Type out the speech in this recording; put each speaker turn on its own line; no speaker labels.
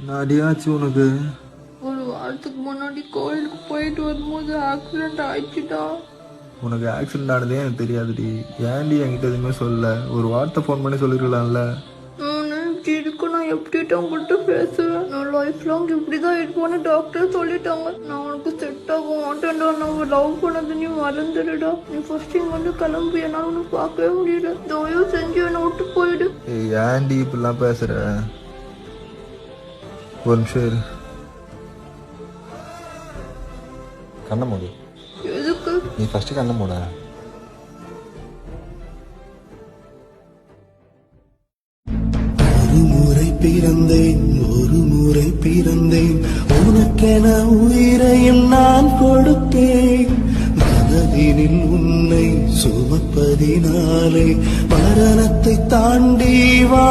அடியாச்சு உனக்கு?
ஒரு வாரத்துக்கு முன்னாடி கோயிலுக்கு போயிட்டு வரும்போது ஆக்சிடென்ட் ஆயிடுச்சுடா.
உனக்கு ஆக்சிடென்ட் ஆனதே எனக்கு தெரியாதுடி. ஏன்டி என்கிட்ட எதுவுமே சொல்ல? ஒரு வார்த்தை ஃபோன் பண்ணி சொல்லிருக்கலாம்ல.
இப்படி இருக்கு, நான் எப்படிட்டு உங்கள்கிட்ட பேசுவேன்? நான் லைஃப் லாங் இப்படிதான் இருப்போன்னு டாக்டர் சொல்லிட்டாங்க. நான் உனக்கு செட் ஆக மாட்டேன்டா. நான் லவ் பண்ணது நீ மறந்துடுடா. நீ ஃபர்ஸ்ட் இங்க வந்து கிளம்பு, என்னால உனக்கு பார்க்கவே முடியல. தயவு செஞ்சு என்னை விட்டு போயிடு.
ஏன்டி இப்படிலாம் பேசுற? ஒரு நிமிஷம் இரு.
கண்ண மூடு.
எதுக்கு?
நீ ஃபர்ஸ்ட் கண்ண மூட.
ஒரு முறை பிறந்தேன், ஒரு முறை பிறந்தேன், உனக்கென உயிரையும் நான் கொடுத்தேன். மனதினில் உன்னை சுமப்பதினாலே மரணத்தை தாண்டி வா.